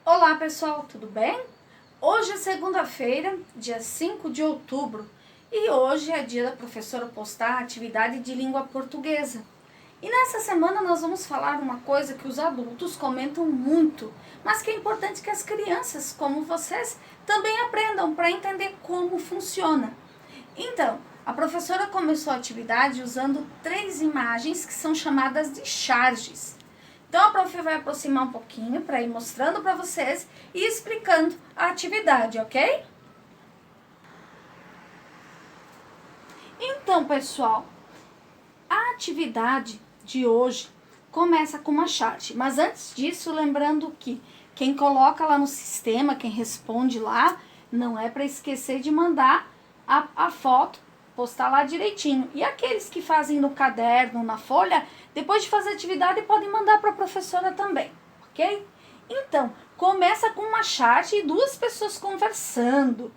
Olá pessoal, tudo bem? Hoje é segunda-feira, dia 5 de outubro, e hoje é dia da professora postar a atividade de língua portuguesa. E nessa semana nós vamos falar uma coisa que os adultos comentam muito, mas que é importante que as crianças, como vocês, também aprendam para entender como funciona. Então, a professora começou a atividade usando 3 imagens que são chamadas de charges. Então, a prof vai aproximar um pouquinho para ir mostrando para vocês e explicando a atividade, ok? Então, pessoal, a atividade de hoje começa com uma charge. Mas antes disso, lembrando que quem coloca lá no sistema, quem responde lá, não é para esquecer de mandar a foto, postar lá direitinho. E aqueles que fazem no caderno, na folha, depois de fazer a atividade, podem mandar para a professora também, ok? Então, começa com uma charge e 2 pessoas conversando.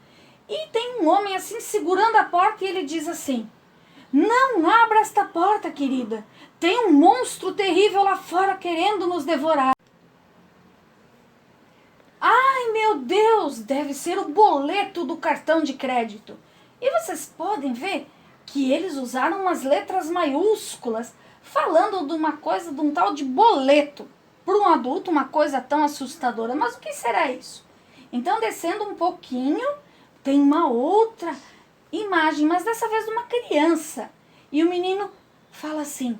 E tem um homem assim segurando a porta e ele diz assim: "Não abra esta porta, querida. Tem um monstro terrível lá fora querendo nos devorar." "Ai, meu Deus, deve ser o boleto do cartão de crédito." E vocês podem ver que eles usaram umas letras maiúsculas, falando de uma coisa, de um tal de boleto. Para um adulto, uma coisa tão assustadora. Mas o que será isso? Então, descendo um pouquinho, tem uma outra imagem, mas dessa vez de uma criança. E o menino fala assim: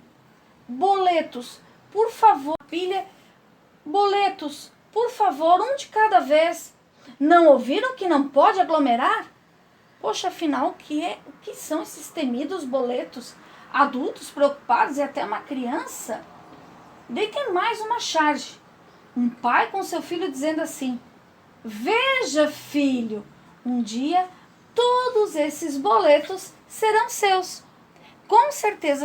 "Boletos, por favor, filha, boletos, por favor, um de cada vez. Não ouviram que não pode aglomerar?" Poxa, afinal, o que são esses temidos boletos? Adultos preocupados e até uma criança? Daí tem mais uma charge. Um pai com seu filho dizendo assim: "Veja, filho, um dia todos esses boletos serão seus. Com certeza."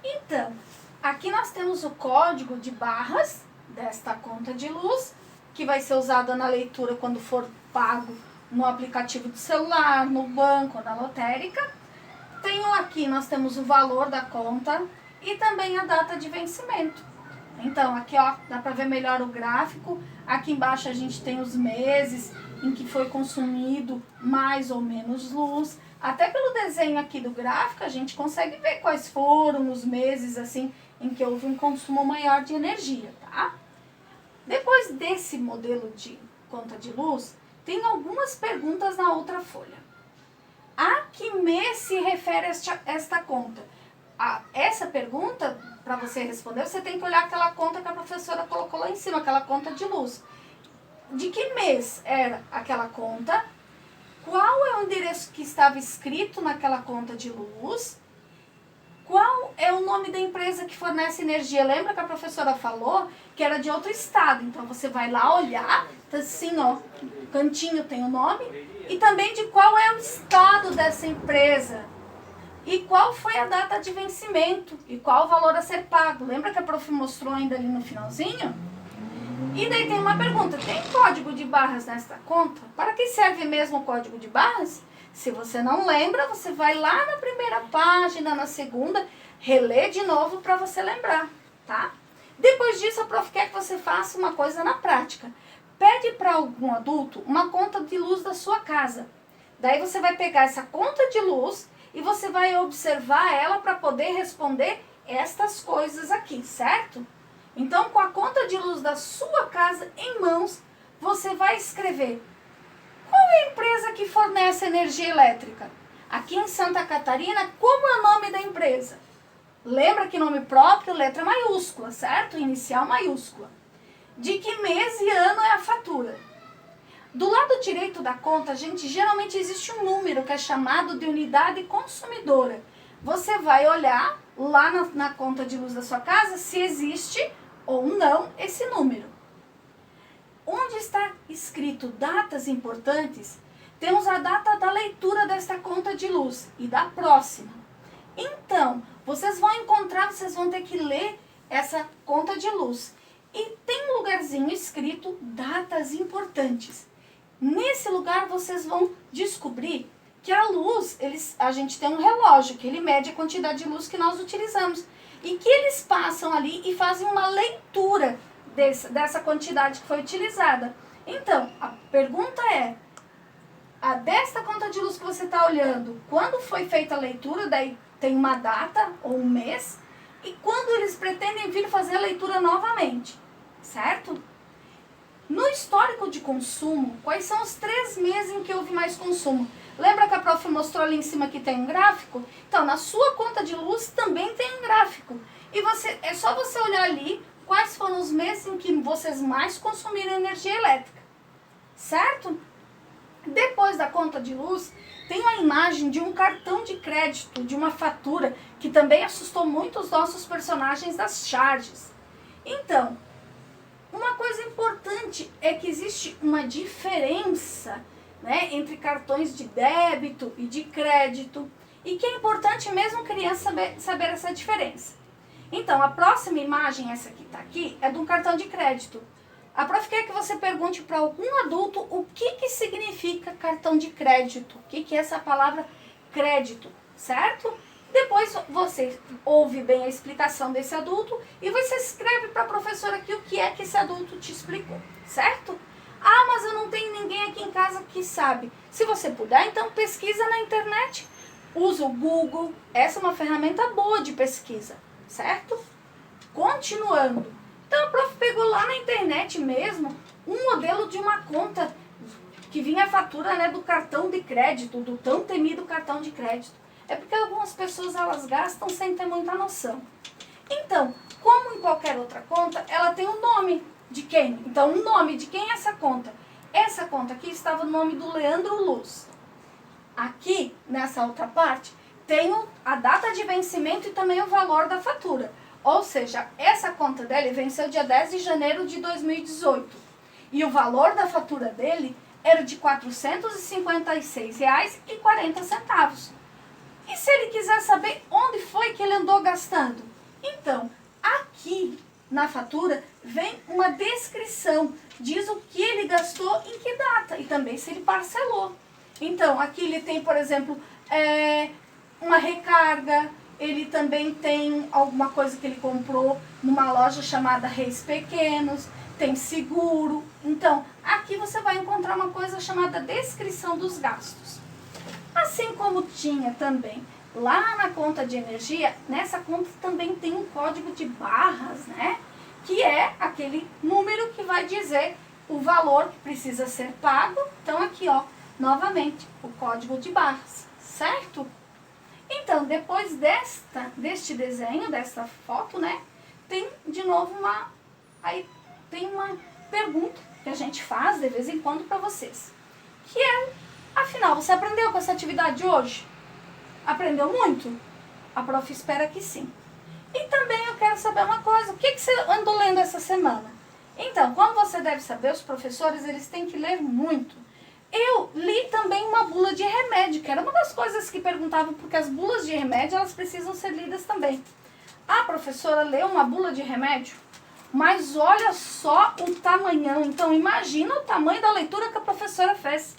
Então, aqui nós temos o código de barras desta conta de luz, que vai ser usada na leitura quando for pago no aplicativo do celular, no banco, na lotérica. Aqui nós temos o valor da conta e também a data de vencimento. Então, aqui ó, dá para ver melhor o gráfico. Aqui embaixo a gente tem os meses em que foi consumido mais ou menos luz. Até pelo desenho aqui do gráfico a gente consegue ver quais foram os meses assim em que houve um consumo maior de energia, tá? Depois desse modelo de conta de luz, tem algumas perguntas na outra folha. A que mês se refere esta conta? Essa pergunta, para você responder, você tem que olhar aquela conta que a professora colocou lá em cima, aquela conta de luz. De que mês era aquela conta? Qual é o endereço que estava escrito naquela conta de luz? Qual é o nome da empresa que fornece energia? Lembra que a professora falou que era de outro estado? Então você vai lá olhar, tá assim ó, cantinho tem o nome, e também de qual é o estado dessa empresa. E qual foi a data de vencimento? E qual o valor a ser pago? Lembra que a prof mostrou ainda ali no finalzinho? E daí tem uma pergunta: tem código de barras nesta conta? Para que serve mesmo o código de barras? Se você não lembra, você vai lá na primeira página, na segunda, relê de novo para você lembrar, tá? Depois disso, a prof quer que você faça uma coisa na prática. Pede para algum adulto uma conta de luz da sua casa. Daí você vai pegar essa conta de luz e você vai observar ela para poder responder estas coisas aqui, certo? Então, com a conta de luz da sua casa em mãos, você vai escrever: qual é a empresa que fornece energia elétrica? Aqui em Santa Catarina, como é o nome da empresa? Lembra que nome próprio, letra maiúscula, certo? Inicial maiúscula. De que mês e ano é a fatura? Do lado direito da conta, geralmente existe um número que é chamado de unidade consumidora. Você vai olhar lá na conta de luz da sua casa se existe ou não esse número. Onde está escrito datas importantes, temos a data da leitura desta conta de luz e da próxima. Então, vocês vão ter que ler essa conta de luz. E tem um lugarzinho escrito datas importantes. Nesse lugar vocês vão descobrir que a luz, a gente tem um relógio que ele mede a quantidade de luz que nós utilizamos. E que eles passam ali e fazem uma leitura dessa quantidade que foi utilizada. Então, a pergunta é, desta conta de luz que você está olhando, quando foi feita a leitura, daí tem uma data ou um mês, e quando eles pretendem vir fazer a leitura novamente, certo? No histórico de consumo, quais são os 3 meses em que houve mais consumo? Lembra que a prof mostrou ali em cima que tem um gráfico? Então, na sua conta de luz também tem um gráfico. E é só você olhar ali quais foram os meses em que vocês mais consumiram energia elétrica, certo? Depois da conta de luz, tem a imagem de um cartão de crédito, de uma fatura, que também assustou muito os nossos personagens das charges. Então, uma coisa importante é que existe uma diferença, né, entre cartões de débito e de crédito, e que é importante mesmo criança saber essa diferença. Então, a próxima imagem, essa que está aqui, é de um cartão de crédito. A prof quer que você pergunte para algum adulto o que significa cartão de crédito, o que é essa palavra crédito, certo? Depois você ouve bem a explicação desse adulto e você escreve para a professora aqui o que é que esse adulto te explicou, certo? Ah, mas eu não tenho ninguém aqui em casa que sabe. Se você puder, então pesquisa na internet. Usa o Google, essa é uma ferramenta boa de pesquisa, certo? Continuando. Então a prof pegou lá na internet mesmo um modelo de uma conta que vinha a fatura, né, do cartão de crédito, do tão temido cartão de crédito. É porque algumas pessoas elas gastam sem ter muita noção. Então, como em qualquer outra conta, ela tem um nome de quem? Então, o nome de quem é essa conta? Essa conta aqui estava no nome do Leandro Luz. Aqui, nessa outra parte, tem a data de vencimento e também o valor da fatura. Ou seja, essa conta dele venceu dia 10 de janeiro de 2018. E o valor da fatura dele era de R$ 456,40. E se ele quiser saber onde foi que ele andou gastando? Então, aqui na fatura vem uma descrição, diz o que ele gastou em que data e também se ele parcelou. Então, aqui ele tem, por exemplo, uma recarga, ele também tem alguma coisa que ele comprou numa loja chamada Reis Pequenos, tem seguro. Então, aqui você vai encontrar uma coisa chamada descrição dos gastos. Assim como tinha também lá na conta de energia, nessa conta também tem um código de barras, né? Que é aquele número que vai dizer o valor que precisa ser pago. Então aqui, ó, novamente, o código de barras, certo? Então, depois deste desenho, dessa foto, né? Tem de novo uma pergunta que a gente faz de vez em quando para vocês. Que é, afinal, você aprendeu com essa atividade de hoje? Aprendeu muito? A prof espera que sim. E também eu quero saber uma coisa, o que você andou lendo essa semana? Então, como você deve saber, os professores eles têm que ler muito. Eu li também uma bula de remédio, que era uma das coisas que perguntavam, porque as bulas de remédio elas precisam ser lidas também. A professora leu uma bula de remédio, mas olha só o tamanhão. Então, imagina o tamanho da leitura que a professora fez.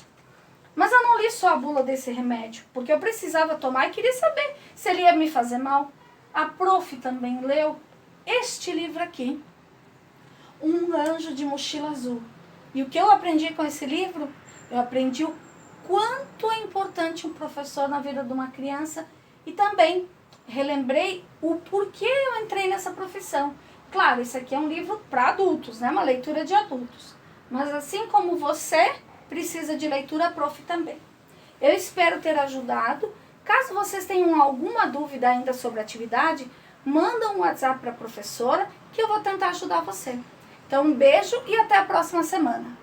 Mas eu não li só a bula desse remédio, porque eu precisava tomar e queria saber se ele ia me fazer mal. A prof também leu este livro aqui, Um Anjo de Mochila Azul. E o que eu aprendi com esse livro? Eu aprendi o quanto é importante um professor na vida de uma criança e também relembrei o porquê eu entrei nessa profissão. Claro, esse aqui é um livro para adultos, né? Uma leitura de adultos. Mas assim como você precisa de leitura, a prof também. Eu espero ter ajudado. Caso vocês tenham alguma dúvida ainda sobre a atividade, manda um WhatsApp para a professora que eu vou tentar ajudar você. Então, um beijo e até a próxima semana.